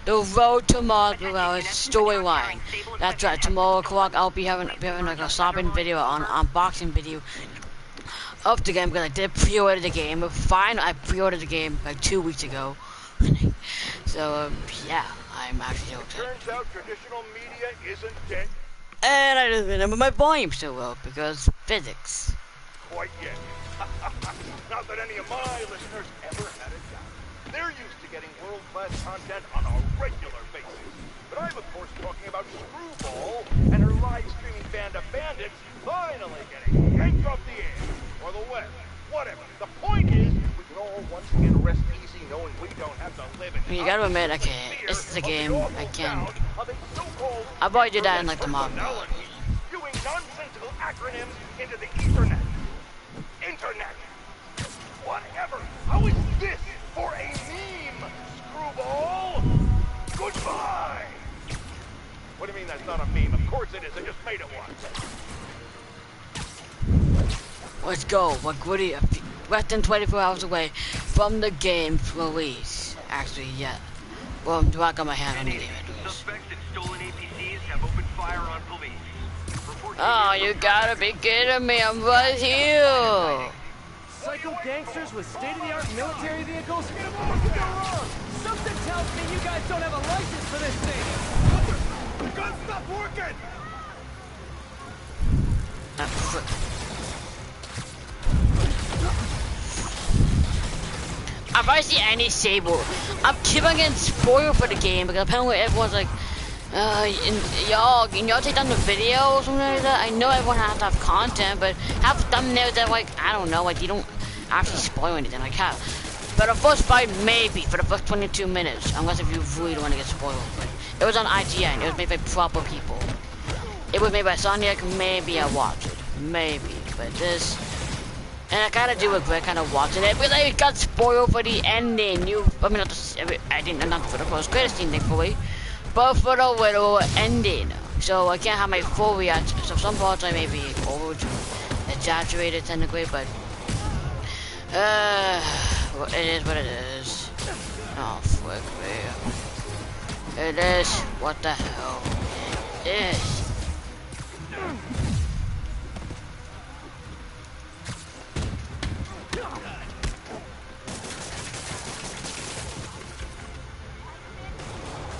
The road to Mars without storyline. That's right. Tomorrow o'clock, I'll be having like a shopping video on unboxing video of the game because I did pre-order the game. Fine, I pre-ordered the game like 2 weeks ago. So yeah, I'm actually so excited. Turns out traditional media isn't dead. And I just remember my volume so well because physics. Quite yet. Not that any of my listeners ever had a doubt. They're used to getting world-class content on a regular basis. But I'm, of course, talking about Screwball and her live-streaming band of bandits finally getting yanked off the air. Or the web. Whatever. The point is, we can all once again rest easy knowing we don't have to live in... You gotta admit, I can't. This is a game I can. I'll probably do that in like the mob. Spewing nonsensical acronyms into the Ethernet. Internet. Whatever. How is this for a meme, Screwball? Goodbye. What do you mean that's not a meme? Of course it is. I just made it once. Let's go. Like, what are you? Less than 24 hours away from the game's release. Actually, yeah. Well, do I got my hand on the game? Suspects in stolen APCs have opened fire on police. Oh, you gotta be kidding me! I'm right here. Psycho gangsters with state-of-the-art military vehicles? What could go wrong? Something tells me you guys don't have a license for this thing! The gun stopped working! If I see any Sable, I'm keeping getting spoiled for the game because apparently everyone's like, y'all take down the video or something like that. I know everyone has to have content, but have thumbnails that like, I don't know, like you don't actually spoil anything like how. But the first fight, maybe, for the first 22 minutes, unless if you really don't want to get spoiled. But it was on IGN, it was made by proper people. It was made by Sonic, maybe I watched it, maybe, but this... And I kind of do regret kind of watching it because I got spoiled for the ending. I mean, not for the post credit scene, thankfully, but for the little ending. So I can't have my full reaction. So some parts I may be exaggerated technically, but well, it is what it is. Oh, frick me. It is what the hell it is.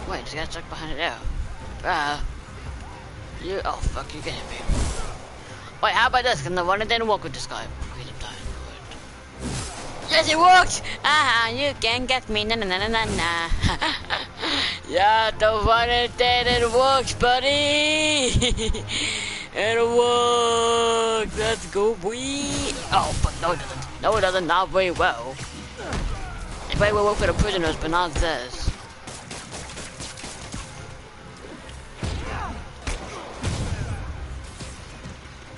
Wait, this guy's stuck behind it there. You, oh fuck, you can hit me. Wait, how about this? Can the one and then walk with this guy? Please, I'm dying for it. Yes, it worked! You can get me, na na na na na. Yeah, the one and then it works, buddy! It works! Let's go, boy! Oh, but no it doesn't. No it doesn't, not very well. It very well work for the prisoners, but not this.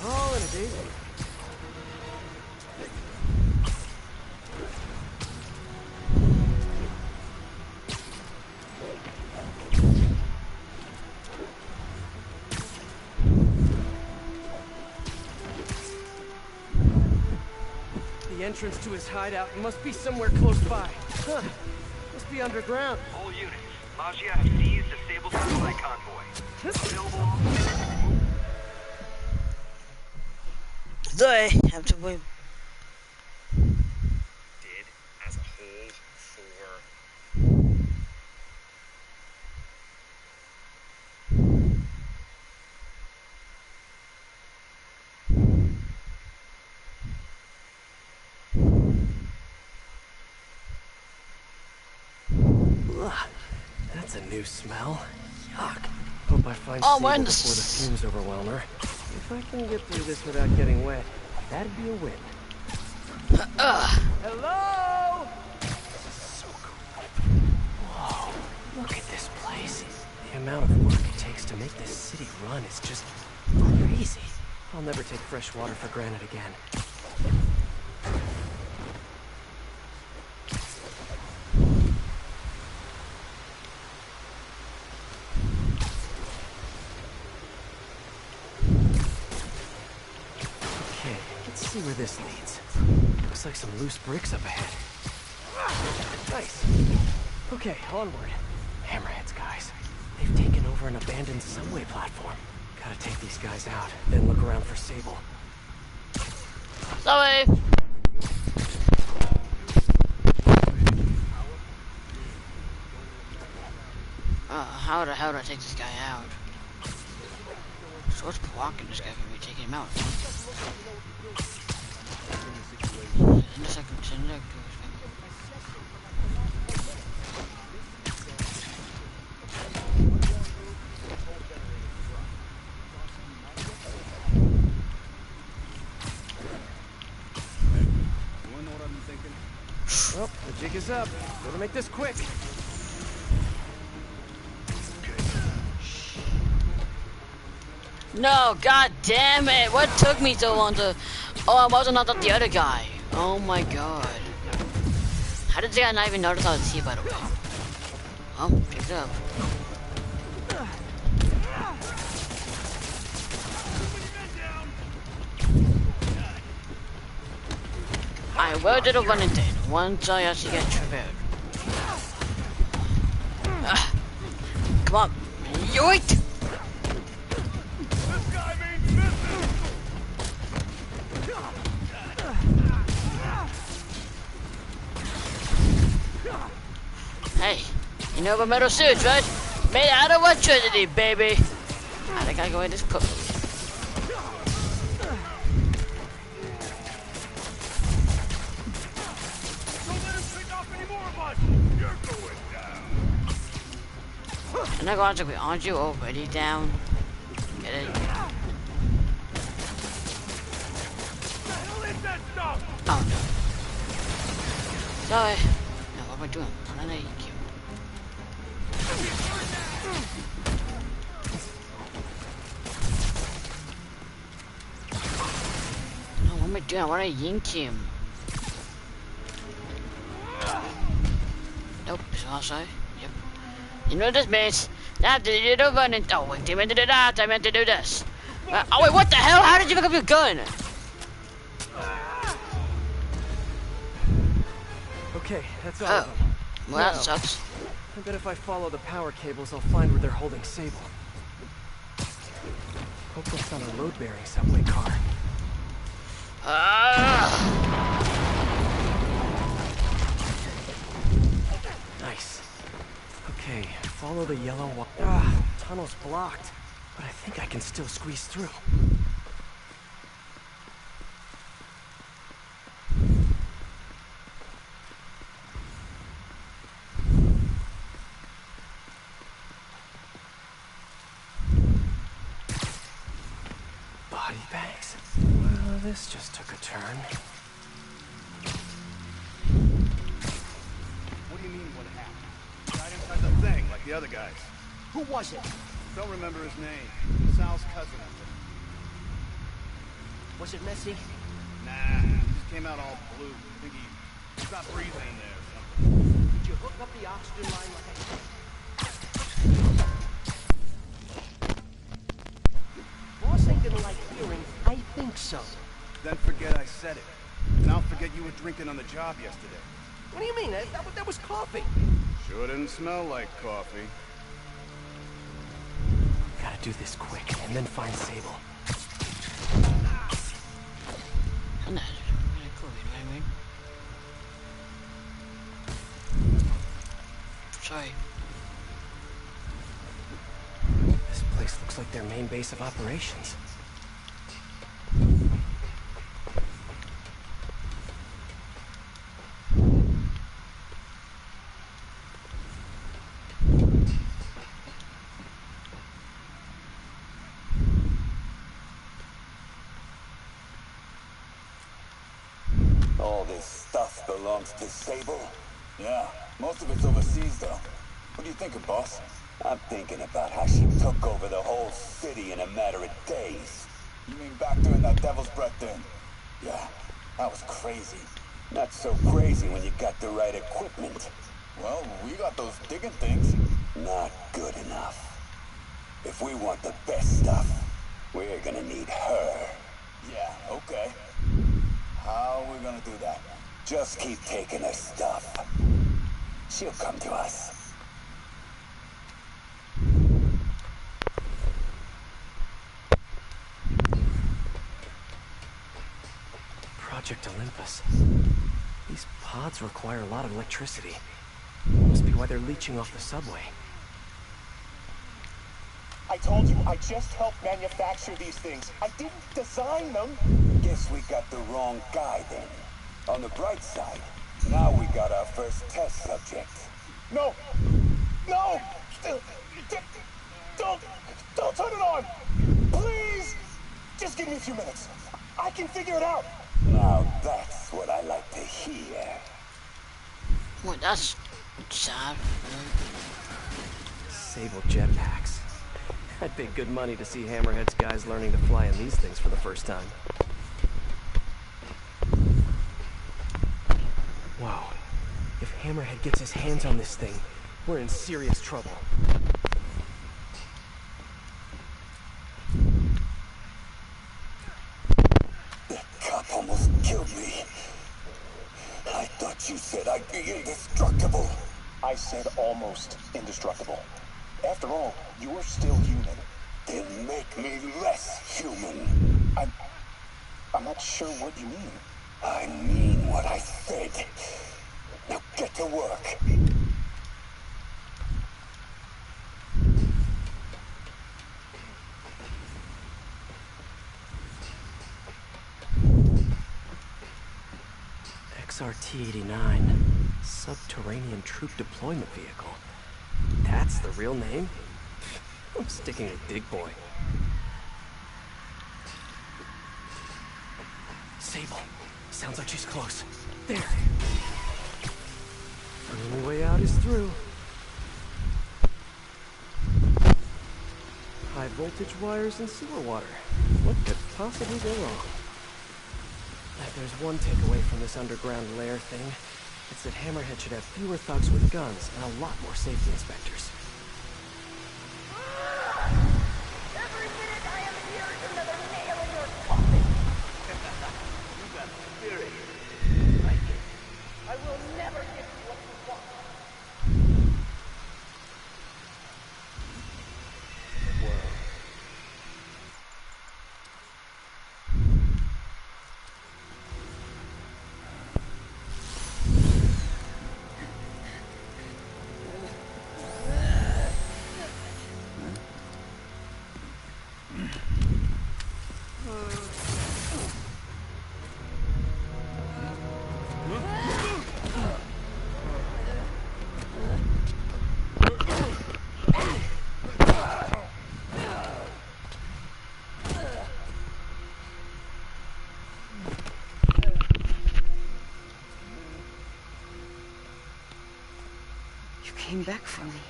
All in a daisy. The entrance to his hideout must be somewhere close by. Huh. Must be underground. All units. Magia has seized a stable supply convoy. Available. They have to wait. Did as a whole for... Ugh, that's a new smell. Yuck. Hope I find Oh, Sable when before the fumes overwhelm her. If I can get through this without getting wet, that'd be a win. Hello? So cool. Whoa, look at this place. The amount of work it takes to make this city run is just crazy. I'll never take fresh water for granted again. Let's see where this leads. Looks like some loose bricks up ahead. Nice. Okay, onward. over an abandoned subway platform. Gotta take these guys out, then look around for Sable. Sorry. How the hell do I take this guy out? So what's blocking this guy from me taking him out? In a second, Well, the jig is up. Better make this quick. No, god damn it! What took me so long to... Oh, I wasn't not the other guy. Oh my god. How did the guy not even notice I was here, by the way? Oh, picked up. I will do the running thing once I actually get prepared. Come on. Yoink! Hey, you know about metal suits, right? Made out of electricity, baby. I think I go in this cook. I'm not going to be, aren't you already down? Get it? Oh no. Sorry. No, what am I doing? Put on a EQ. No, what am I doing? I want to yank him. Nope, it's also. Yep. You know what this means? Now to do the running. Oh, wait, I meant to do that. I meant to do this. Oh, wait, what the hell? How did you pick up your gun? Okay, that's all of them. Well, that Now, sucks. I bet if I follow the power cables, I'll find where they're holding Sable. Hope that's on a load-bearing subway car. Nice. Okay, follow the yellow wire. Tunnel's blocked, but I think I can still squeeze through. Body bags? Well, this just took a turn. What do you mean, what happened? Right inside the thing, like the other guys. Who was it? Don't remember his name. Sal's cousin, I think. Was it messy? Nah, he just came out all blue. I think he stopped breathing in there or something. Did you hook up the oxygen line like I said? Boss ain't gonna like hearing, I think so. Then forget I said it. And I'll forget you were drinking on the job yesterday. What do you mean? That was coffee. Sure didn't smell like coffee. Gotta do this quick, and then find Sable. And that's really cool, you know what I mean? Sorry. This place looks like their main base of operations. All this stuff belongs to Sable? Yeah, most of it's overseas though. What do you thinking, boss? I'm thinking about how she took over the whole city in a matter of days. You mean back during that Devil's Breath thing? Yeah, that was crazy. Not so crazy when you got the right equipment. Well, we got those digging things. Not good enough. If we want the best stuff, we're gonna need her. Yeah, okay. How are we gonna do that? Just keep taking her stuff. She'll come to us. Project Olympus. These pods require a lot of electricity. Must be why they're leeching off the subway. I told you, I just helped manufacture these things. I didn't design them. Guess we got the wrong guy then. On the bright side, now we got our first test subject. No! No! Don't turn it on! Please! Just give me a few minutes. I can figure it out. Now that's what I like to hear. Well, that's sad. Sable jetpacks. I'd pay good money to see Hammerhead's guys learning to fly in these things for the first time. Wow. If Hammerhead gets his hands on this thing, we're in serious trouble. That cop almost killed me. I thought you said I'd be indestructible. I said almost indestructible. After all, you're still human. Then make me less human. I'm not sure what you mean. I mean what I said. Now get to work. XRT-89. Subterranean Troop Deployment Vehicle. That's the real name? I'm sticking with Big Boy. Sable. Sounds like she's close. There. The only way out is through. High voltage wires and sewer water. What could possibly go wrong? If there's one takeaway from this underground lair thing, it's that Hammerhead should have fewer thugs with guns and a lot more safety inspectors. Every minute I am here is another nail in your coffin. You got spirit. I will never give you what you want. Came back for me.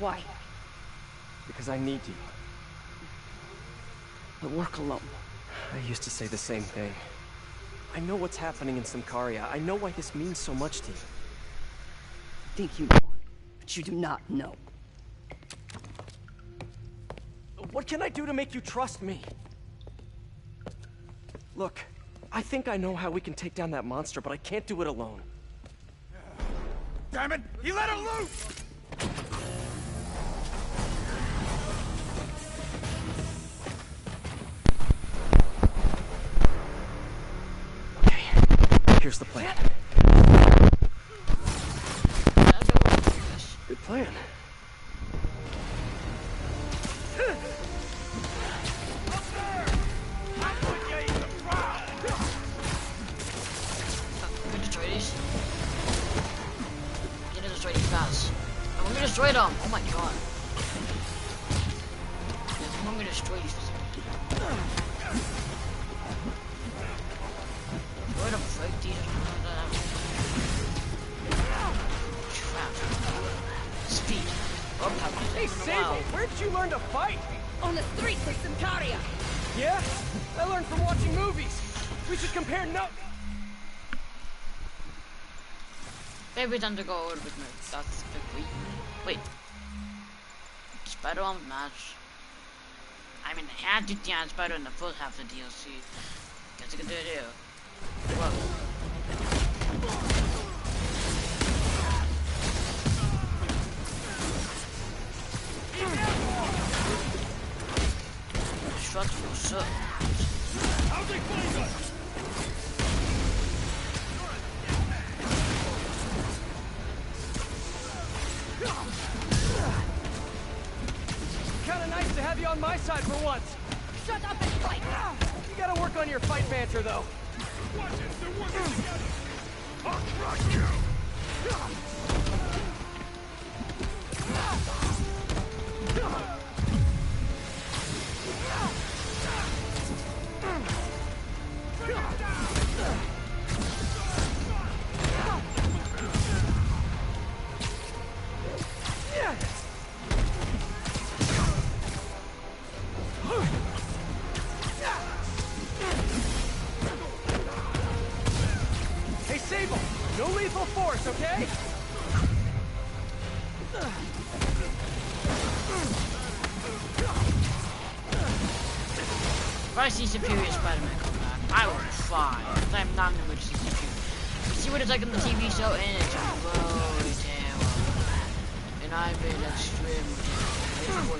Why? Because I need you. I work alone. I used to say the same thing. I know what's happening in Symkaria. I know why this means so much to you. I think you know, but you do not know. What can I do to make you trust me? Look, I think I know how we can take down that monster, but I can't do it alone. Damn it! He let her loose! Okay, here's the plan. Good plan. Can we destroy these? Get to destroy these guys. I want me to destroy them! Oh my god. I want me to destroy these. Destroy them, break these. Crap. Speed. Hey, Sable, where'd you learn to fight? On the streets of Symkaria! Yeah? I learned from watching movies. We should compare notes. Maybe time to go over with me. That's the big wait. Spider-Man match. I mean, I had to dance Spider in the first half of the DLC. Guess I can do it here. Whoa. Shut yourself. Kinda nice to have you on my side for once. Shut up and fight! You gotta work on your fight banter, though. Watch it, they're working together. I'll crush you. Hey, Sable, no lethal force, okay? If I see Superior Spider-Man come back, I will fly. I'm not in the mood to see Superior. See what it's like on the TV show, and it's really terrible. And I've been extremely terrible.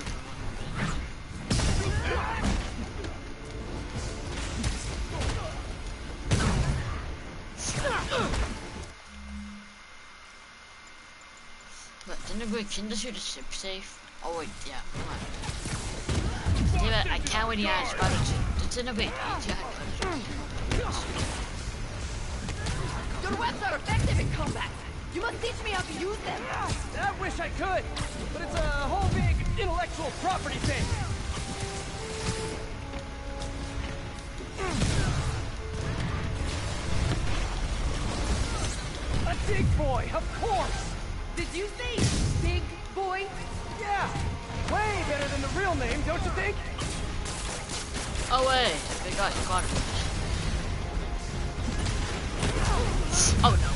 But didn't we can this shoot a ship safe? Oh wait, yeah, come on. Yeah, I can't wait to add spider suit. It's in a bit. Your webs are effective in combat! You must teach me how to use them! I wish I could, but it's a whole big intellectual property thing. A dig boy, of course! Did you say big boy? Yeah, way better than the real name, don't you think? Oh wait, they got it. Oh no.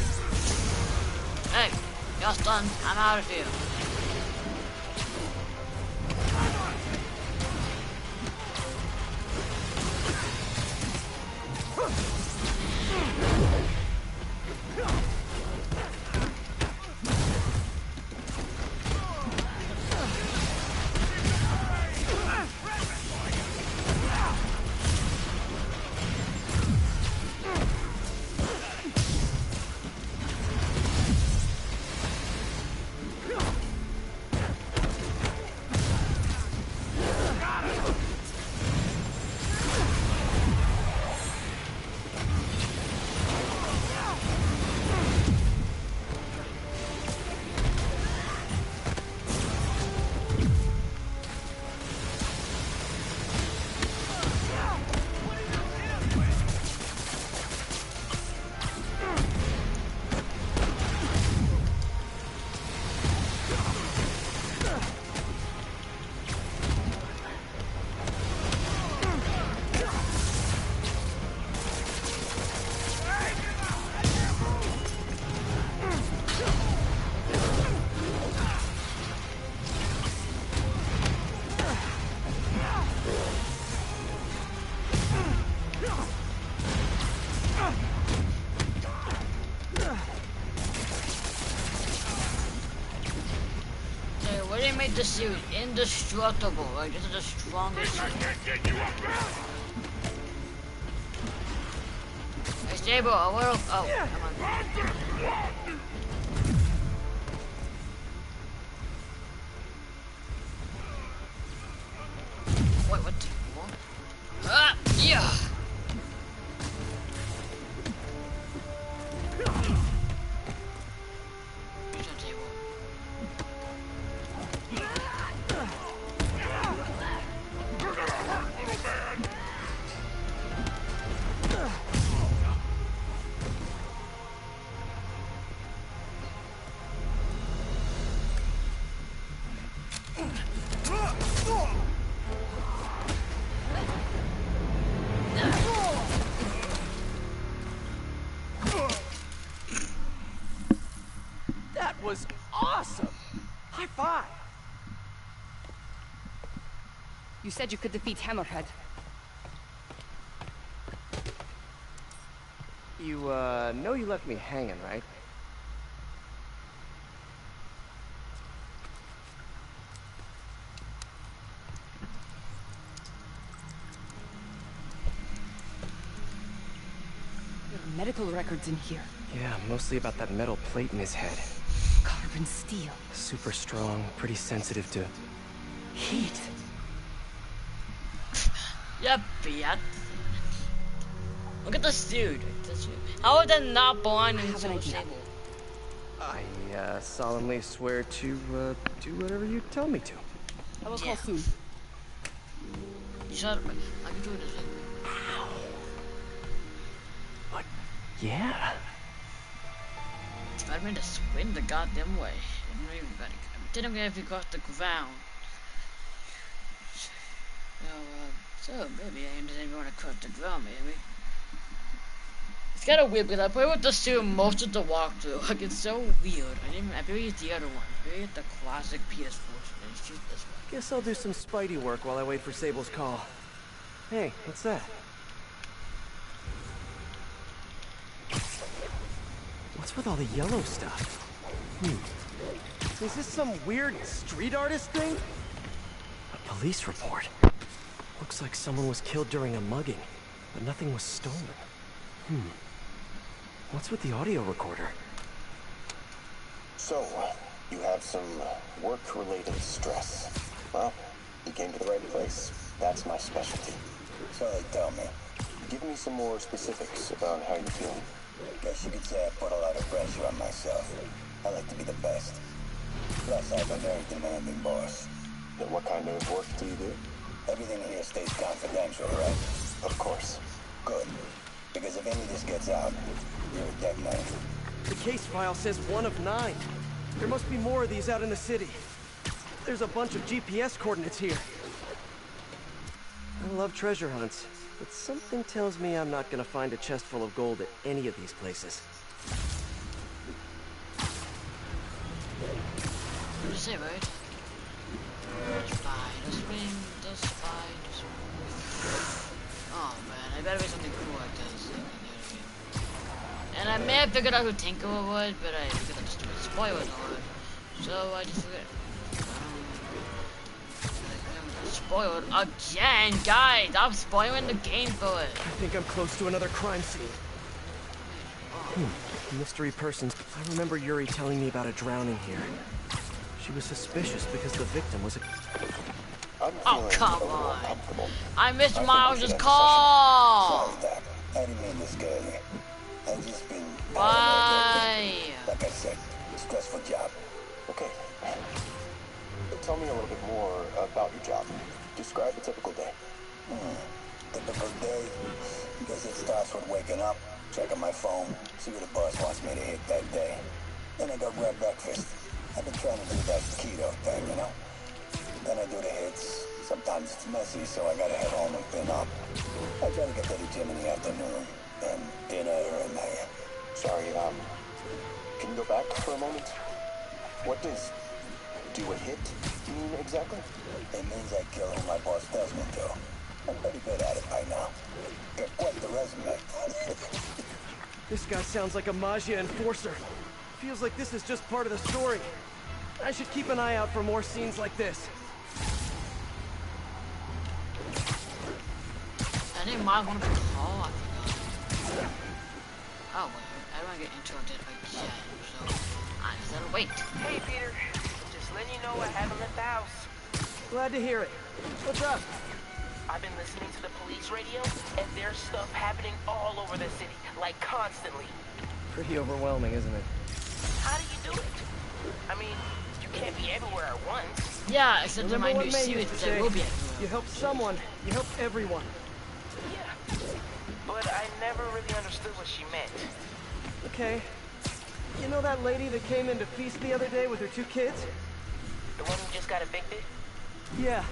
Hey, you're stunned. I'm out of here. Make the suit indestructible. Like, this is the strongest suit. Hey, Stable, a little. Oh, come on. Wait, what? What? Ah, yeah. That was awesome! High five! You said you could defeat Hammerhead. You, know you left me hanging, right? medical records in here. Yeah, mostly about that metal plate in his head. Carbon steel. Super strong, pretty sensitive to Heat. Yep, yeah. Look at this dude. How would that not belong in so stable? I solemnly swear to do whatever you tell me to. I will call soon. Shut up. I can do it. But yeah. I meant to spin the goddamn way. Didn't even if you got the ground. So maybe I didn't want to cut the ground, maybe. It's kind of weird because I played with the suit most of the walkthrough. Like, it's so weird. I barely used the other one. I barely used the classic Ps4. I just used this one. Guess I'll do some Spidey work while I wait for Sable's call. Hey, what's that? What's with all the yellow stuff? Is this some weird street artist thing? A police report. Looks like someone was killed during a mugging, but nothing was stolen. What's with the audio recorder? So, you have some work-related stress. Well, you came to the right place. That's my specialty. So they tell me. Give me some more specifics about how you're feeling. Guess you could say I put a lot of pressure on myself. I like to be the best. Plus, I have a very demanding boss. Then what kind of work do you do? Everything here stays confidential, right? Of course. Good. Because if any of this gets out, you're a dead man. The case file says 1 of 9. There must be more of these out in the city. There's a bunch of GPS coordinates here. I love treasure hunts, but something tells me I'm not gonna find a chest full of gold at any of these places. What did you say, right? Just fine. Oh man, I better be something cool like this. And I may have figured out who Tinker was, but I figured out the stupid spoilers alert. So I just figured. Spoiled again, guys! I'm spoiling the game for it. I think I'm close to another crime scene. Mystery persons. I remember Yuri telling me about a drowning here. She was suspicious because the victim was a... Oh, come on. I missed Miles' call! Sorry, Doc. I didn't mean to scare you. I've just been... Why? Like I said, stressful job. Okay. Tell me a little bit more about your job. Describe a typical day. Typical day? Guess it starts with waking up, checking my phone, see what the boss wants me to hit that day. Then I go grab breakfast. I've been trying to do that keto thing, you know? Then I do the hits. Sometimes it's messy, so I gotta head home and clean up. I try to get to the gym in the afternoon. Then dinner and Sorry, can you go back for a moment? What does do a hit mean exactly? It means I kill who my boss tells me to. I'm pretty good at it by now. Got quite the resume. This guy sounds like a Maggia enforcer. Feels like this is just part of the story. I should keep an eye out for more scenes like this. I think Miles wanted to call. I forgot. Oh, wait. I don't want to get interrupted again, so I just gotta wait. Hey, Peter. Just letting you know I haven't left the house. Glad to hear it. What's up? I've been listening to the police radio, and there's stuff happening all over the city, like constantly. Pretty overwhelming, isn't it? How do you do it? I mean, you can't be everywhere at once. Yeah, except in my Remember new what May series, used which to I say? will be everywhere. You help someone, you help everyone. Yeah, but I never really understood what she meant. Okay. You know that lady that came into Feast the other day with her 2 kids? The one who just got evicted? Yeah.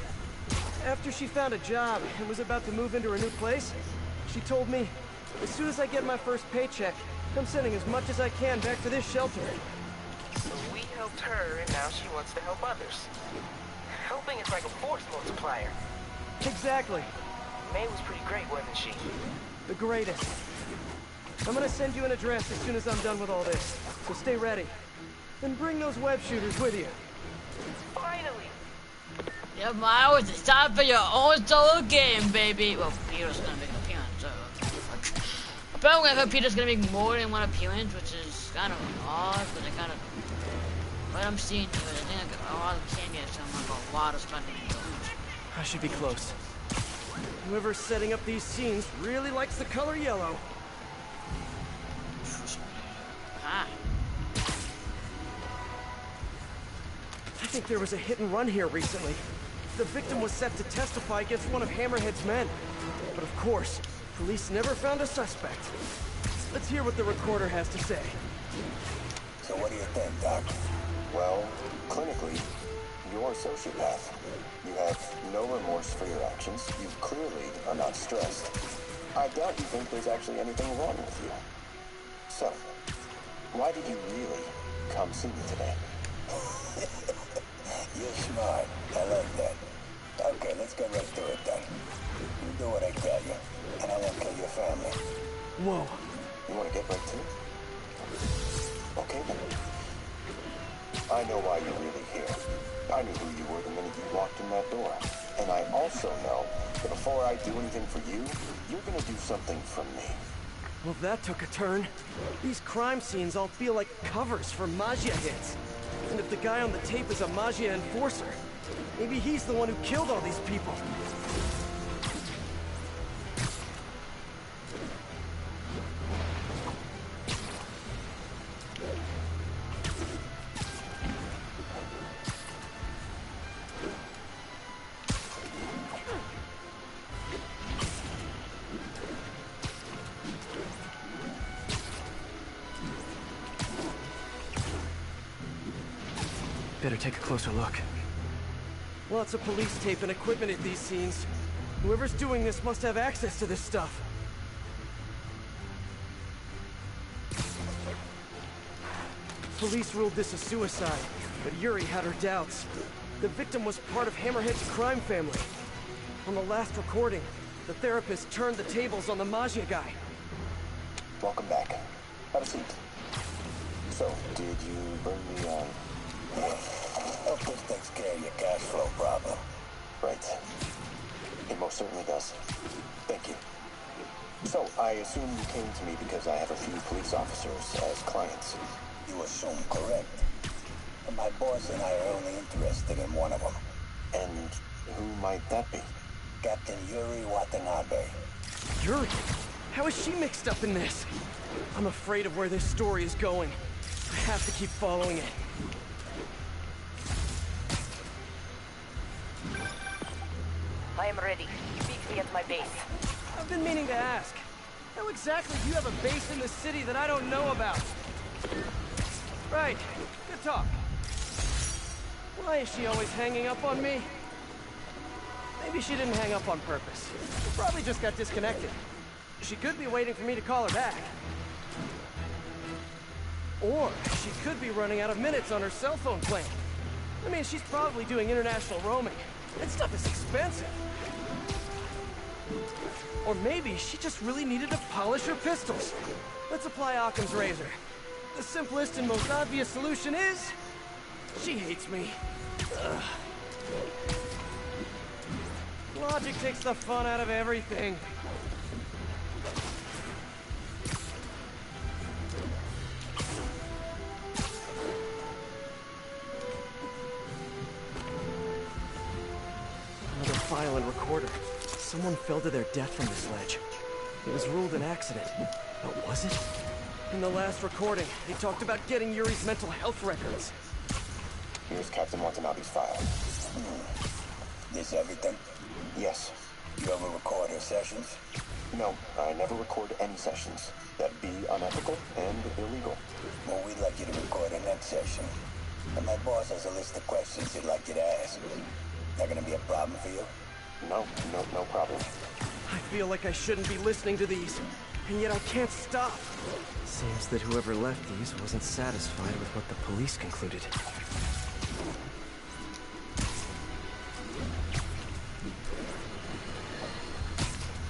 After she found a job and was about to move into her new place, she told me, as soon as I get my first paycheck, I'm sending as much as I can back to this shelter. So we helped her, and now she wants to help others. Helping is like a force multiplier. Exactly. May was pretty great, wasn't she? The greatest. I'm gonna send you an address as soon as I'm done with all this, so stay ready. And bring those web shooters with you. Finally! Yeah, Miles, it's time for your own solo game, baby. Well, Peter's gonna make an appearance, so... Apparently, I heard Peter's gonna make more than one appearance, which is kind of odd, but I kind of. What I'm seeing here, I think I got a lot of cameos, so I'm like a lot of Spider-Man villains. I should be close. Whoever's setting up these scenes really likes the color yellow. Ah. I think there was a hit and run here recently. The victim was set to testify against one of Hammerhead's men. But of course, police never found a suspect. Let's hear what the recorder has to say. So what do you think, Doc? Well, clinically, you're a sociopath. You have no remorse for your actions. You clearly are not stressed. I doubt you think there's actually anything wrong with you. So, why did you really come see me today? You're smart. I like that. Okay, let's get right to it then. You do what I tell you, and I won't kill your family. Whoa. You want to get right to it? Okay then. I know why you're really here. I knew who you were the minute you walked in that door. And I also know that before I do anything for you, you're gonna do something for me. Well, that took a turn. These crime scenes all feel like covers for Magia hits. And if the guy on the tape is a Magia enforcer, maybe he's the one who killed all these people. Better take a closer look. Lots of police tape and equipment at these scenes. Whoever's doing this must have access to this stuff. Police ruled this a suicide, but Yuri had her doubts. The victim was part of Hammerhead's crime family. On the last recording, the therapist turned the tables on the Magia guy. Welcome back. Have a seat. So, did you bring me on? Hope this takes care of your cash flow problem. Right. It most certainly does. Thank you. So, I assume you came to me because I have a few police officers as clients. You assume correct. But my boss and I are only interested in one of them. And who might that be? Captain Yuri Watanabe. Yuri? How is she mixed up in this? I'm afraid of where this story is going. I have to keep following it. I am ready. Meet me at my base. I've been meaning to ask. How exactly do you have a base in the city that I don't know about? Right. Good talk. Why is she always hanging up on me? Maybe she didn't hang up on purpose. She probably just got disconnected. She could be waiting for me to call her back. Or she could be running out of minutes on her cell phone plan. I mean, she's probably doing international roaming. That stuff is expensive. Or maybe she just really needed to polish her pistols. Let's apply Occam's razor. The simplest and most obvious solution is... she hates me. Ugh. Logic takes the fun out of everything. Another file and recorder. Someone fell to their death from this ledge. It was ruled an accident. But was it? In the last recording, they talked about getting Yuri's mental health records. Here's Captain Watanabe's file. This everything? Yes. You ever record her sessions? No, I never record any sessions. That'd be unethical and illegal. Well, we'd like you to record the next session. And my boss has a list of questions he'd like you to ask. That gonna be a problem for you? No problem. I feel like I shouldn't be listening to these, and yet I can't stop. Seems that whoever left these wasn't satisfied with what the police concluded.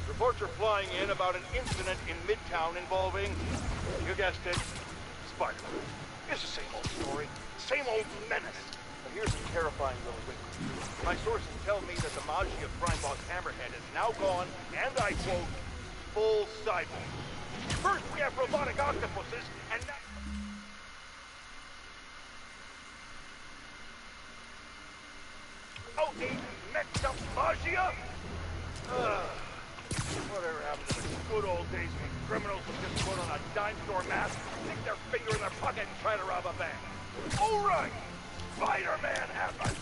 Reports are flying in about an incident in Midtown involving, you guessed it, Spider-Man. It's the same old story, same old menace. But here's a terrifying little wrinkle. My sources tell me that the Magia crime boss Hammerhead is now gone, and I quote, full cyborg. First we have robotic octopuses, and now... Oh, a messed up Magia? Whatever happened to the good old days when criminals would just put on a dime store mask, stick their finger in their pocket, and try to rob a bank? All right, Spider-Man happens.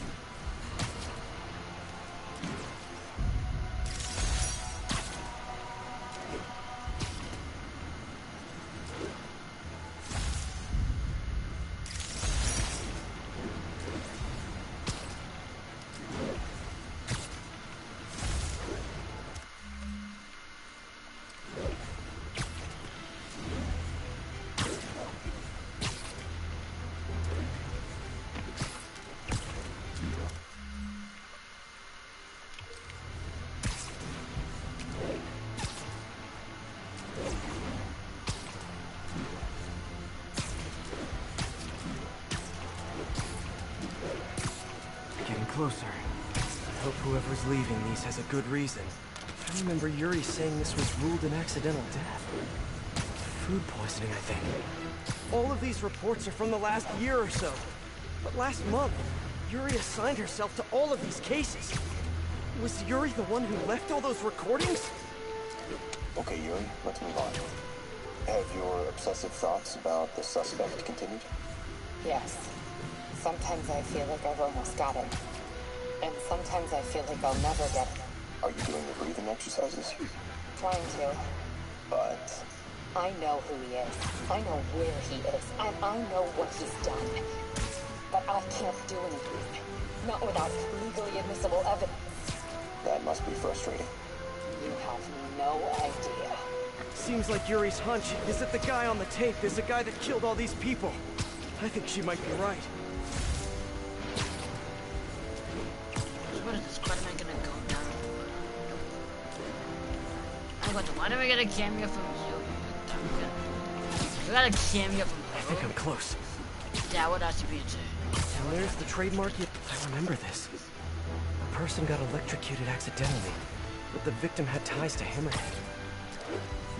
Closer. I hope whoever's leaving these has a good reason. I remember Yuri saying this was ruled an accidental death. Food poisoning, I think. All of these reports are from the last year or so. But last month, Yuri assigned herself to all of these cases. Was Yuri the one who left all those recordings? Okay, Yuri, let's move on. Have your obsessive thoughts about the suspect continued? Yes. Sometimes I feel like I've almost got him. And sometimes I feel like I'll never get him. Are you doing the breathing exercises? Trying to. But... I know who he is. I know where he is. And I know what he's done. But I can't do anything. Not without legally admissible evidence. That must be frustrating. You have no idea. Seems like Yuri's hunch is that the guy on the tape is the guy that killed all these people. I think she might be right. What is this Spider-Man gonna go down? Why do we get a cameo from you? We got a cameo from her. I think I'm close. That would have to be it too. And there's the trademark. I remember this. A person got electrocuted accidentally, but the victim had ties to Hammerhead.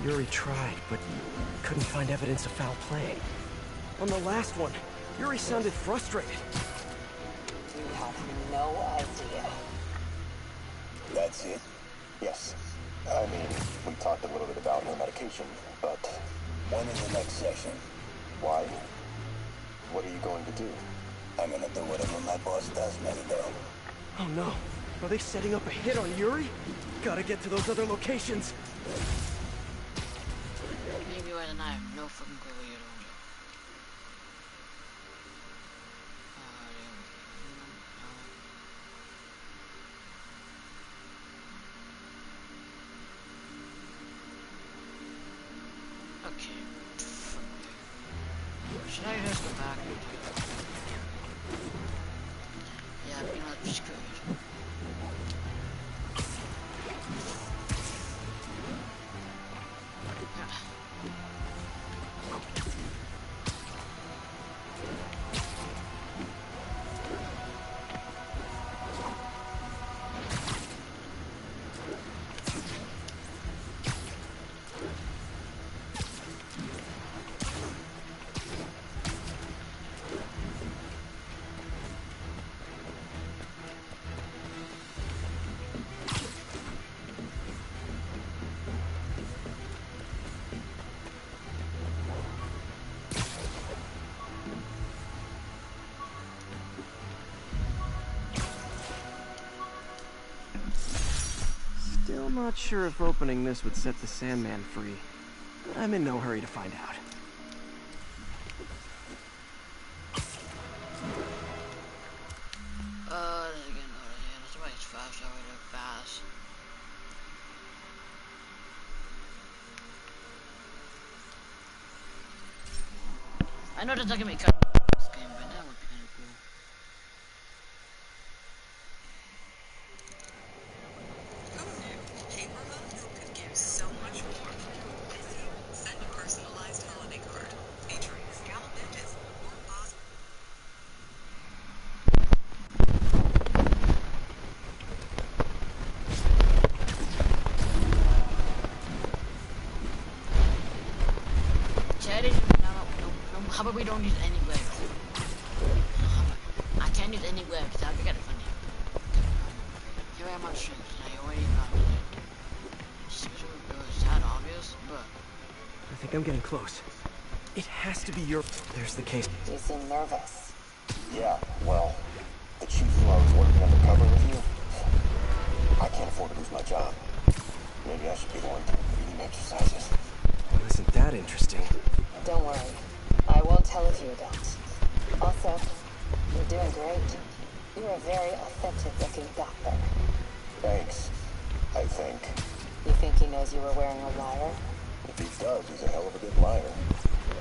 Yuri tried, but couldn't find evidence of foul play. On the last one, Yuri sounded frustrated. You have no idea. That's it? Yes. I mean, we talked a little bit about her medication, but... When is the next session? Why? What are you going to do? I'm gonna do whatever my boss tells me to do. Oh no. Are they setting up a hit on Yuri? Gotta get to those other locations. Maybe right and I have no fucking clue what you're doing. Okay. Should I just go back? Yeah, you know, that's good. Still not sure if opening this would set the Sandman free. I'm in no hurry to find out. Again, that's why it's fast, I really fast. I know that's not gonna be cut this game, but that would be kind of cool. So much more. Send a personalized holiday card featuring scallop edges or possible. about we don't use any legs? I can't use any legs. That'd be kind of funny. Here I am on streams, and I already found it. It was that obvious, but... I think I'm getting close. It has to be your... There's the case. You seem nervous. Yeah, well, the chief loves working undercover with you. I can't afford to lose my job. Maybe I should be the one eating exercises. Well, isn't that interesting? Don't worry. I won't tell if you don't. Also, you're doing great. You're a very authentic-looking doctor. Thanks, I think. You think he knows you were wearing a wire? If he does, he's a hell of a good liar.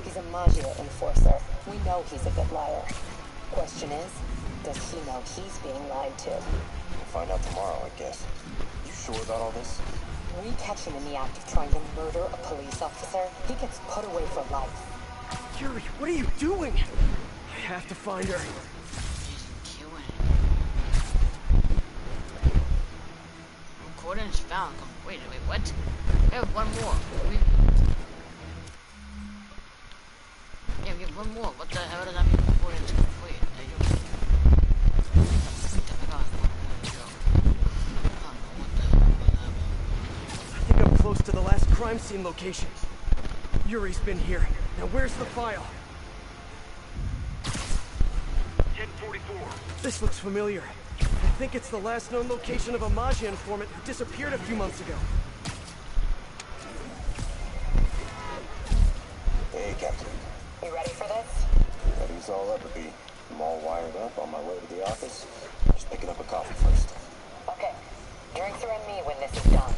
He's a Magia enforcer. We know he's a good liar. Question is, does he know he's being lied to? We'll find out tomorrow, I guess. You sure about all this? We catch him in the act of trying to murder a police officer, he gets put away for life. Yuri, what are you doing? I have to find her. Recordings found. Wait, what? We have one more. Yeah, we have one more. What the hell does that mean? Recordings complete. I think I'm close to the last crime scene location. Yuri's been here. Now where's the file? 1044. This looks familiar. I think it's the last known location of a Magia informant who disappeared a few months ago. Hey, Captain. You ready for this? Ready as I'll ever be. I'm all wired up on my way to the office. Just picking up a coffee first. Okay. Drinks are on me when this is done.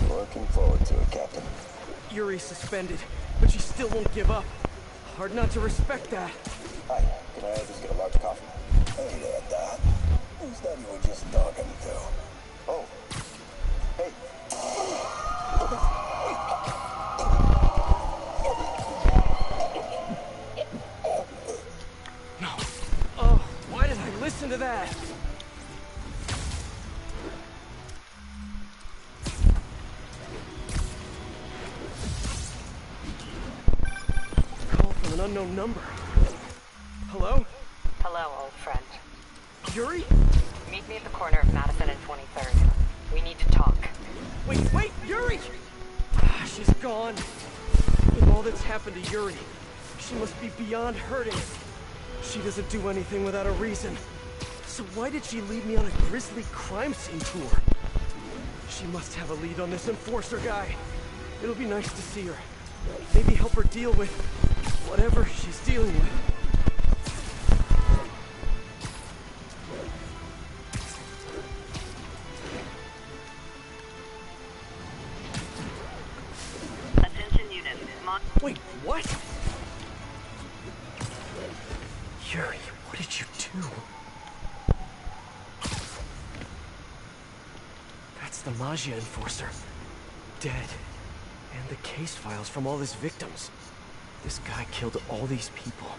Looking forward to it, Captain. Yuri's suspended, but she still won't give up. Hard not to respect that. Hi, can I just get a large coffee? Hey there, Doc. Who's that you were just talking to? Oh. Hey. No. Oh, why did I listen to that? Call from an unknown number. Hello? Hello, old friend. Yuri? Meet me at the corner of Madison and 23rd. We need to talk. Wait, Yuri! Ah, she's gone. With all that's happened to Yuri, she must be beyond hurting. She doesn't do anything without a reason. So why did she lead me on a grisly crime scene tour? She must have a lead on this enforcer guy. It'll be nice to see her. Maybe help her deal with whatever she's dealing with. Wait, what? Yuri, what did you do? That's the Magia enforcer. Dead. And the case files from all his victims. This guy killed all these people.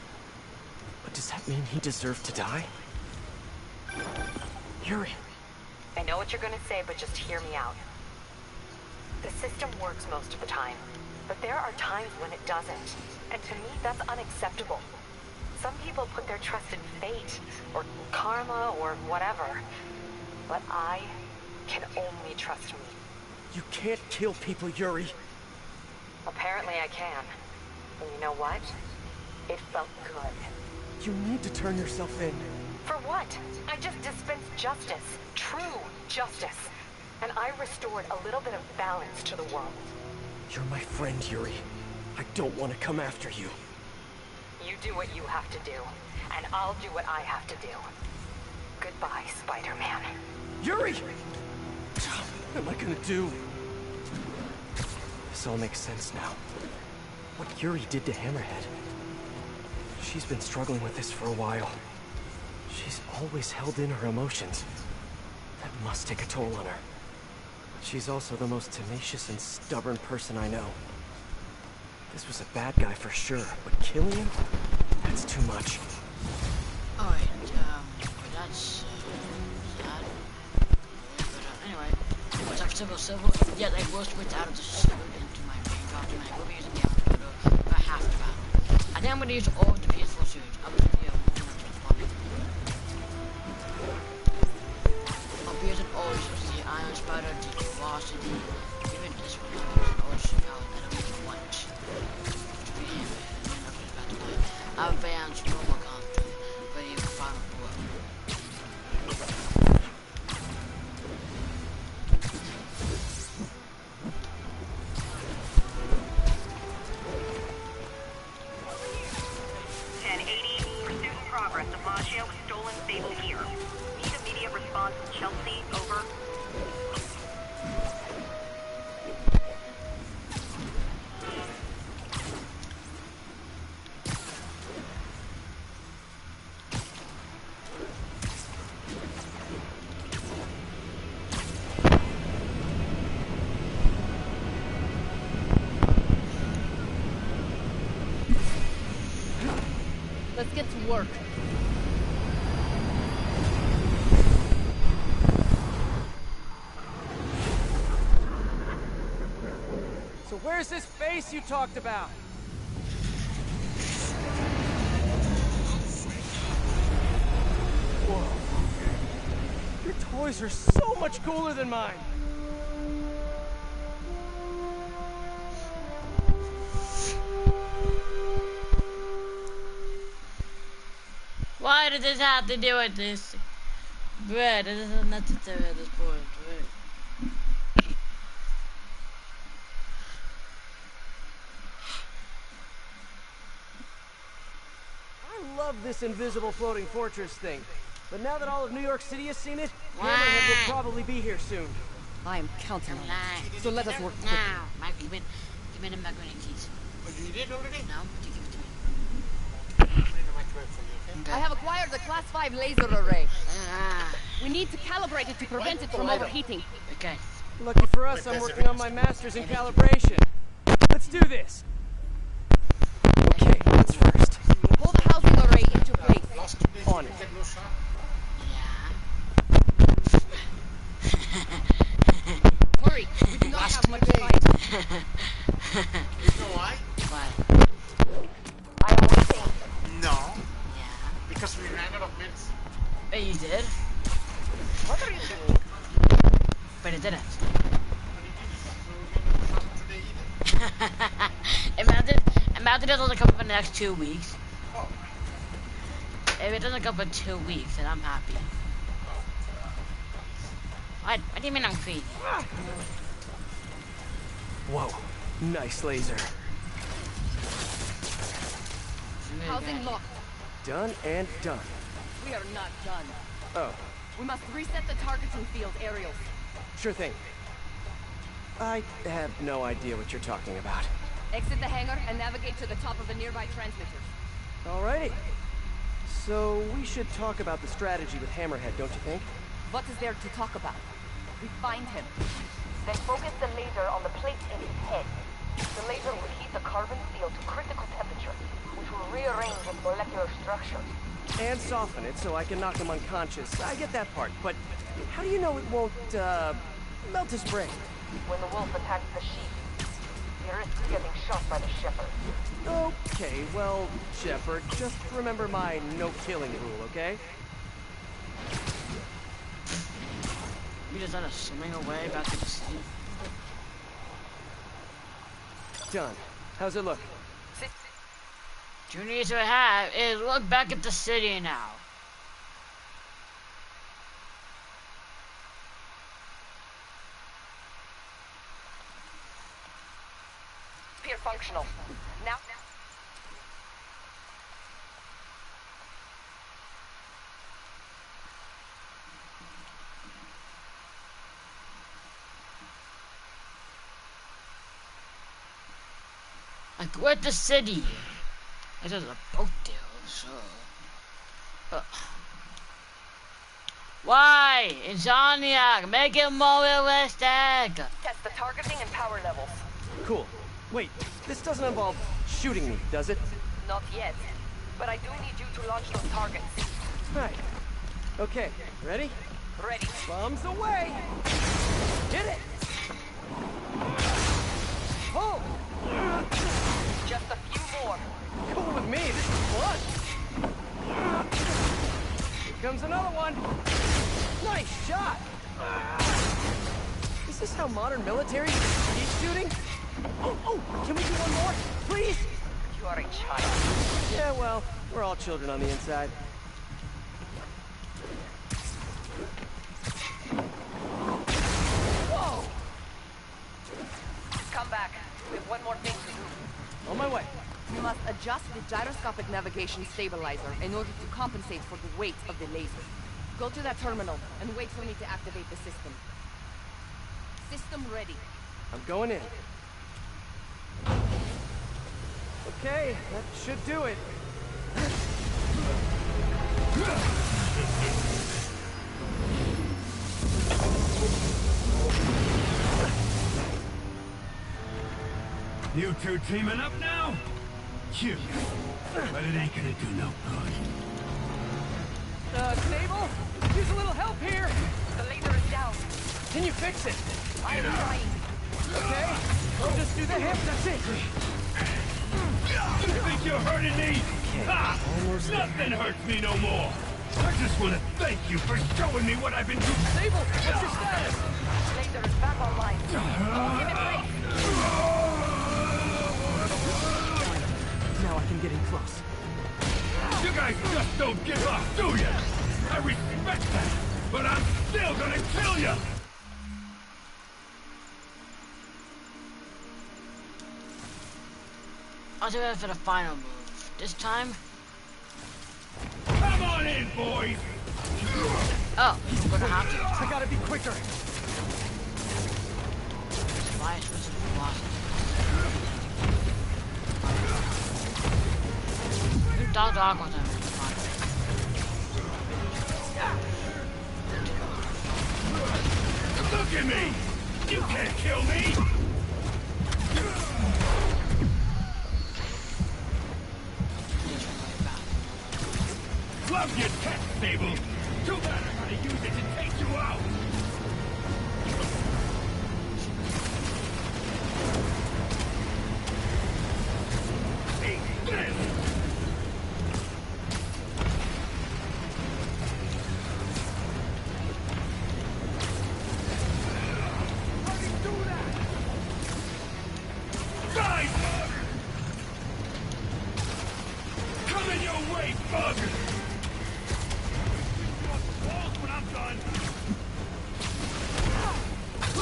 But does that mean he deserved to die? Yuri. I know what you're gonna say, but just hear me out. The system works most of the time. But there are times when it doesn't. And to me, that's unacceptable. Some people put their trust in fate, or karma, or whatever. But I can only trust me. You can't kill people, Yuri. Apparently I can. And you know what? It felt good. You need to turn yourself in. For what? I just dispensed justice. True justice. And I restored a little bit of balance to the world. You're my friend, Yuri. I don't want to come after you. You do what you have to do, and I'll do what I have to do. Goodbye, Spider-Man. Yuri! What am I gonna do? This all makes sense now. What Yuri did to Hammerhead. She's been struggling with this for a while. She's always held in her emotions. That must take a toll on her. She's also the most tenacious and stubborn person I know. This was a bad guy for sure, but killing him? That's too much. Alright, that's sad. But anyway, what's up, Civil? Yeah, I will switch out of the suit into my main costume. I will be using the outfit if I have to battle. think I'm gonna use all of the Ps4 suits. I'm gonna be I'll be using all of the Iron Spider, the Velocity, even this one. I'll use all power that I'm gonna want. I'll advance normal control, but you can find a blow. 1080, pursuit in progress of Maggio with stolen Sable gear. Need immediate response from Chelsea, over. Let's get to work. So where's this base you talked about? Whoa. Your toys are so much cooler than mine. Why does this have to do with this? Bruh, this is unnecessary at this point, right? I love this invisible floating fortress thing. But now that all of New York City has seen it, Hammerhead will probably be here soon. I am counting on it. So let us work quickly. Now, Mike, give me the macaroni keys. Oh, you did already? No, you give it to me. Bring the microwave for you, okay? I have acquired the Class 5 laser array. Ah, We need to calibrate it to prevent it from overheating. okay. Lucky for us, I'm working on my master's in calibration. Let's do this. Okay, what's first? Pull the housing array into place. Last 2 days On you it. get no shot. Hurry, we do not have much time. You know why? What? I am waiting. No. Yeah. Because we ran out of minutes. But you did? What are you doing? But it didn't. Today either. Imagine it doesn't come up in the next 2 weeks. Oh. If it doesn't come up in 2 weeks, then I'm happy. What do you mean I'm crazy? Whoa, nice laser. Housing locked. Done and done. We are not done. Oh, We must reset the targeting field aerials. sure thing. I have no idea what you're talking about. Exit the hangar and navigate to the top of the nearby transmitters. Alrighty. So we should talk about the strategy with Hammerhead, don't you think? What is there to talk about? We find him. Then focus the laser on the plate in his head. The laser will heat the carbon steel to critical temperature, which will rearrange its molecular structure. And soften it so I can knock him unconscious. I get that part, but how do you know it won't, melt his brain? When the wolf attacks the sheep, he risks getting shot by the shepherd. Okay, well, Shepard, just remember my no-killing rule, okay? We just had to swing away back to the city. Done. How's it look? What you need to have is look back at the city now. Peer functional. Now. Like, we're at the city. There's a boat there, so. Why? Insomniac, make it more realistic. Test the targeting and power levels. Cool. Wait, this doesn't involve shooting me, does it? Not yet. But I do need you to launch those targets. Right. Okay, ready? Ready. Bombs away! Hit it! Pull! Just a few more. Cool with me, this is fun. Here comes another one. Nice shot. Is this how modern militaries teach shooting? Oh, can we do one more, please? You are a child. Yeah, well, we're all children on the inside. Whoa! Come back. We have one more thing to do. On my way. You must adjust the gyroscopic navigation stabilizer in order to compensate for the weight of the laser. Go to that terminal and wait for me to activate the system. System ready. I'm going in. Okay, that should do it. You two teaming up now? Cute. But it ain't gonna do no good. Sable? Use a little help here! The laser is down. Can you fix it? I'm trying. Okay, we'll just do the hip, that's it. You think you're hurting me? Ha! Nothing hurts me no more! I just want to thank you for showing me what I've been doing. Sable, what's your status? Laser is back online. Give it break. Now I can get in close. You guys just don't give up, do you? I respect that, but I'm still gonna kill you! I'll do it for the final move. This time. Come on in, boys! Oh, we're gonna have to. I gotta be quicker. Why is this lost? Dog with him. Look at me! You can't kill me! Love your tech, Sable! Too bad I gotta use it to take you out! Eat this! Die, bug! Coming your way, bug! When I'm done.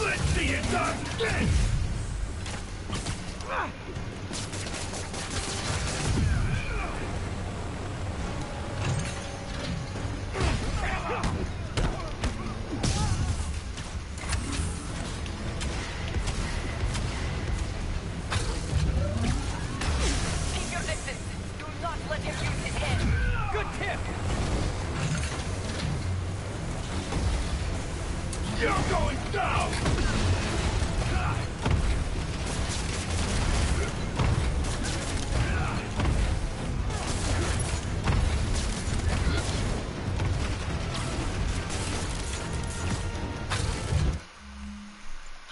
Let's see it done this! Keep your distance. Do not let him use his head. Good tip! You're going down!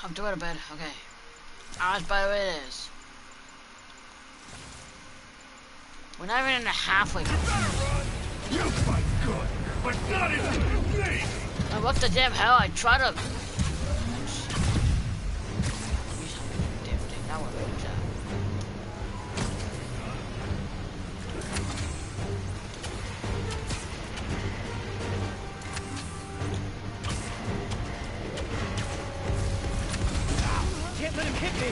I'm doing a bit. Okay. Ours, by the way, it is. We're not even in the halfway point. You fight good, but not as good as me! And what the damn hell? I try to. That one. Can't let him hit me!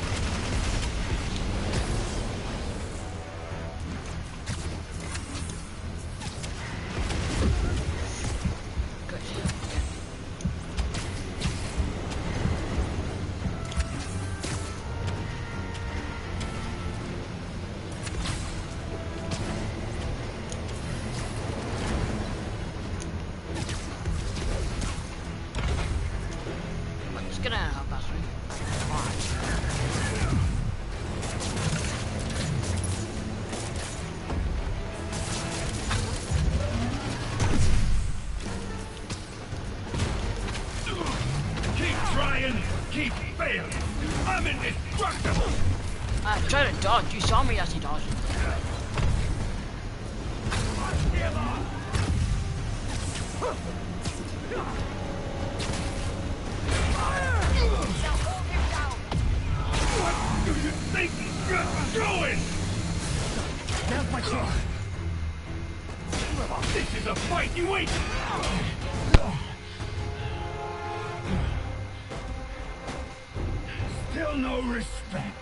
Let's get out of here, Keep trying, keep failing. I'm indestructible! I tried to dodge. You saw me as he dodged. This is a fight you ain't. Still no respect.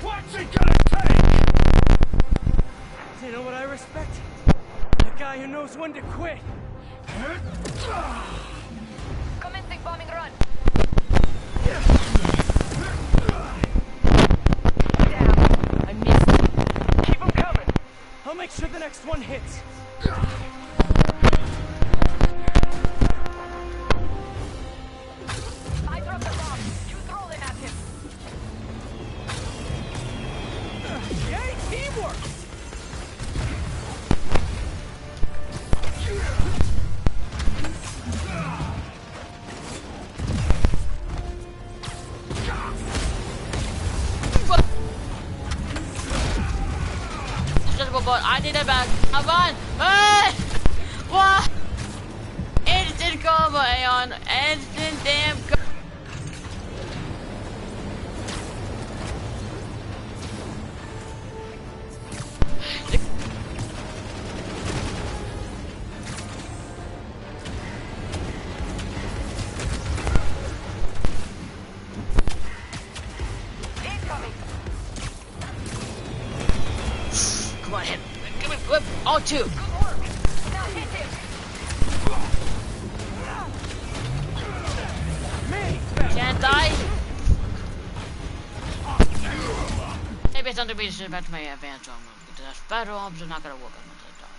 What's it gonna take? Do you know what I respect? A guy who knows when to quit. Commencing bombing run. Damn, I missed. Keep them coming. I'll make sure the next one hits. I dropped the bomb. You throw them at him. Yay, teamwork! But I did it back. Come on! Ah! What? Instant combo, Aeon. Instant damn combo. Come on, hit. Give me whip. All two. Can't die. Maybe it's under me to shift back to my advanced armor. Because better arms are not gonna work on the dog.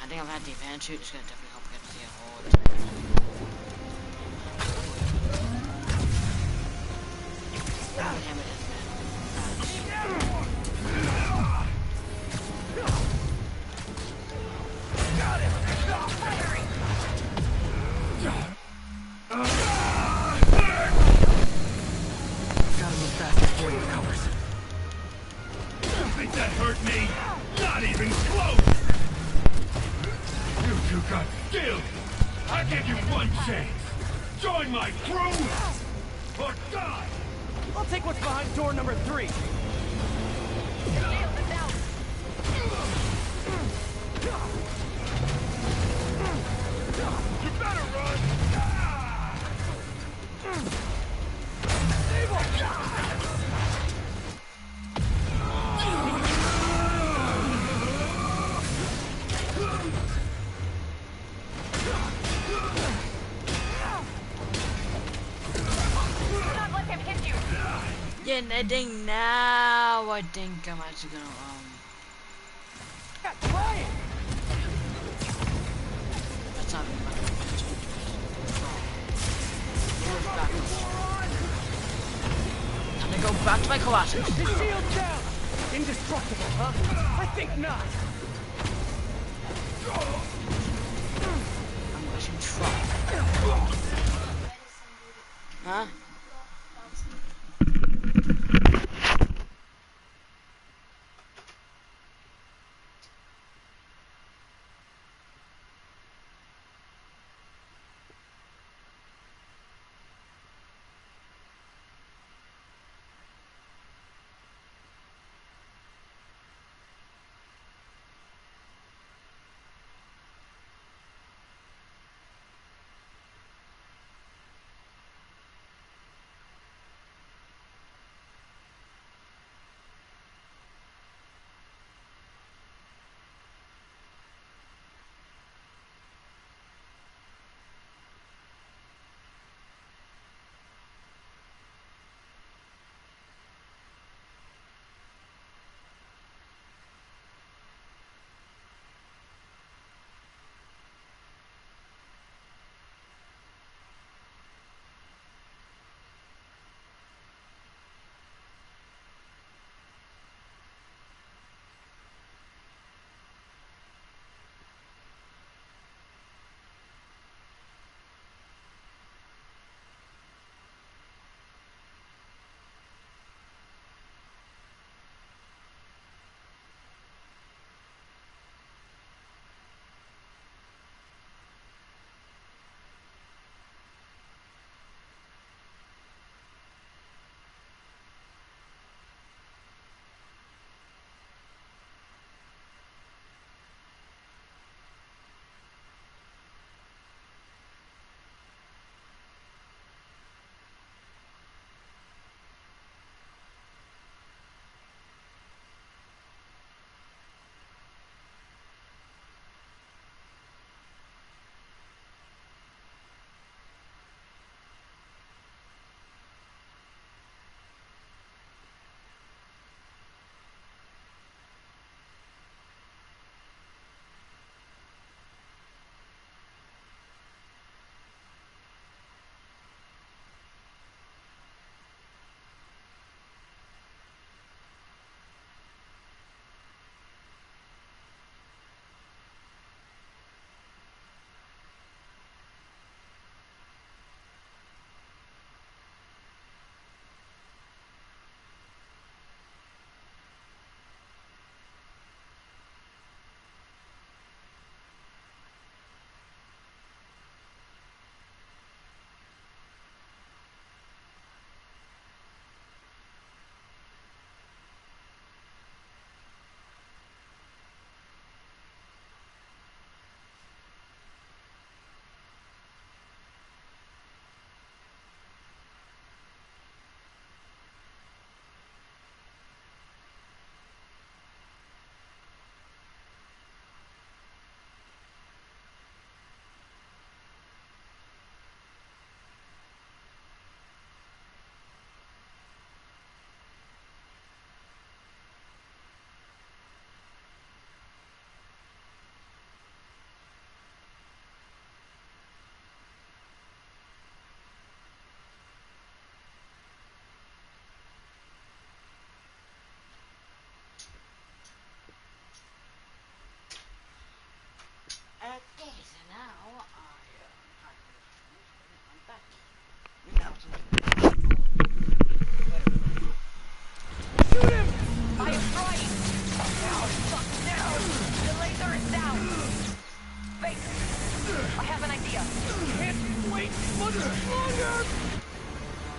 I think I've had the advanced suit. It's gonna definitely help get the hold. Damn it. Gotta move fast before he recovers. You think that hurt me? Not even close! You two got skills! I give you one chance! Join my crew! Or die! I'll take what's behind door number 3. You better run! Yeah, I think now I think I'm actually gonna Try it. that's not time to go back to my Colossus. His shield's down. Indestructible, huh? I think not. I'm going to try. Huh?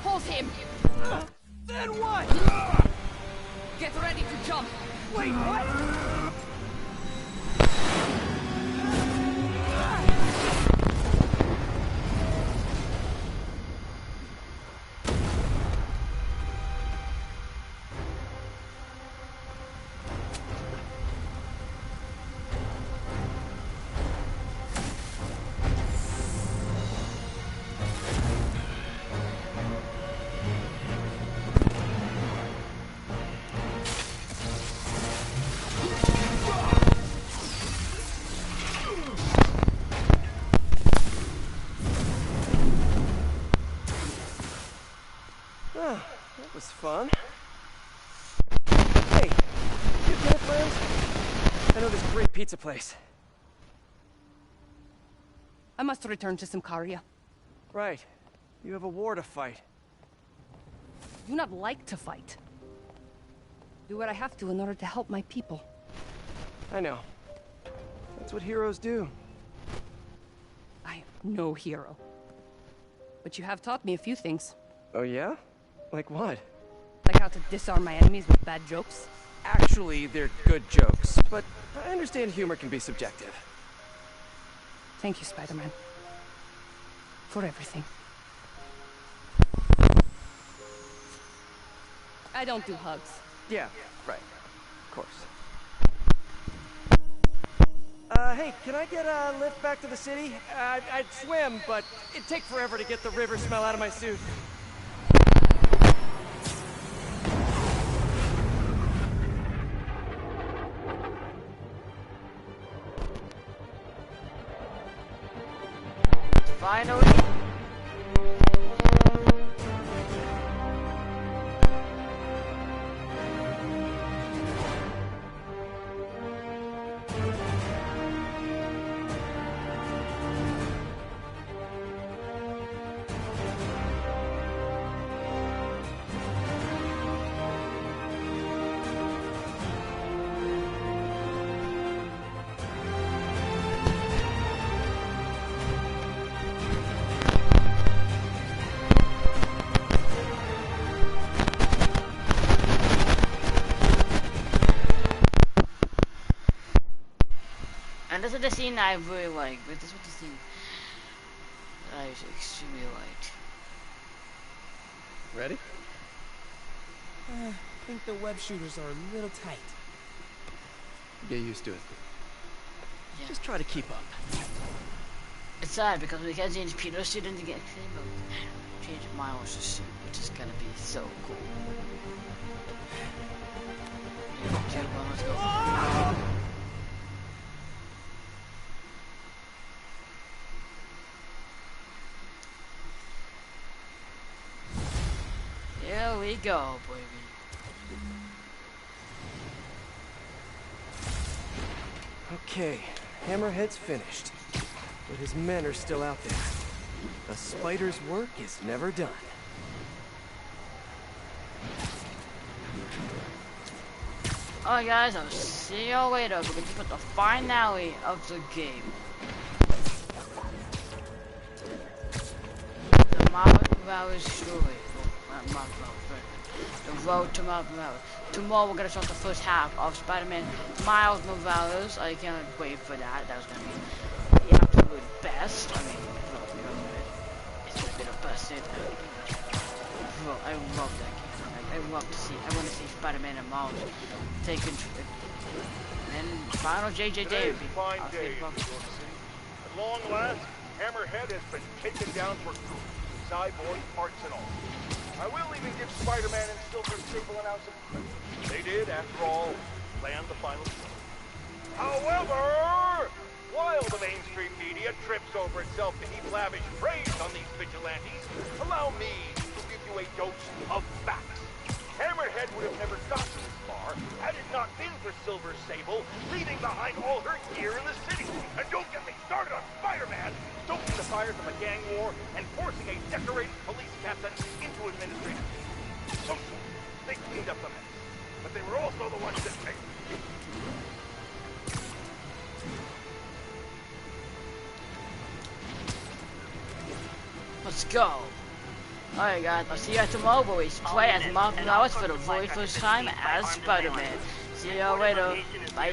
Hold him! Then what? Get ready to jump! Wait, what? Oh, that was fun. Hey, you get friends? I know this great pizza place. I must return to Simcaria. Right. You have a war to fight. I do not like to fight. Do what I have to in order to help my people. I know. That's what heroes do. I am no hero. But you have taught me a few things. Oh yeah? Like what? Like how to disarm my enemies with bad jokes. Actually, they're good jokes, but I understand humor can be subjective. Thank you, Spider-Man. For everything. I don't do hugs. Yeah, right. Of course. Hey, can I get a lift back to the city? I'd swim, but it'd take forever to get the river smell out of my suit. Finally. And this is the scene I really like, but this is the scene that I extremely liked. Ready? I think the web shooters are a little tight. Get used to it. Yeah. Just try to keep up. It's sad because we can't change Peter's suit into get change Miles' suit, which is gonna be so cool. Let's go. Here we go, baby. Okay, Hammerhead's finished. But his men are still out there. A spider's work is never done. Alright guys, I'll see y'all later. We're going to put the finale of the game. The Miles Morales story. Not Miles Morales, but the road to Miles Morales. Tomorrow we're going to start the first half of Spider-Man Miles Morales. I cannot wait for that. That was going to be the absolute best. I mean, it's a bit of busted. Bro, I love that game. I want to see Spider-Man and Miles take control. And final JJ Day. Fine day in New York City. At long last, Hammerhead has been taken down for good. Cyborg parts and all. I will even give Spider-Man and Silver Sable an ounce of credit. They did, after all, land the final blow. However, while the mainstream media trips over itself to heap lavish praise on these vigilantes, allow me to give you a dose of facts. Hammerhead would have never gotten this far had it not been for Silver Sable leaving behind all her gear in the city. And don't get me started on Spider-Man, stoking the fires of a gang war and forcing a decorated police captain into administrative duty. So they cleaned up the mess, but they were also the ones that made it. Let's go. Alright guys, I'll see you guys tomorrow where we play as Miles Morales for the very first time as Spider-Man. See y'all later. Bye.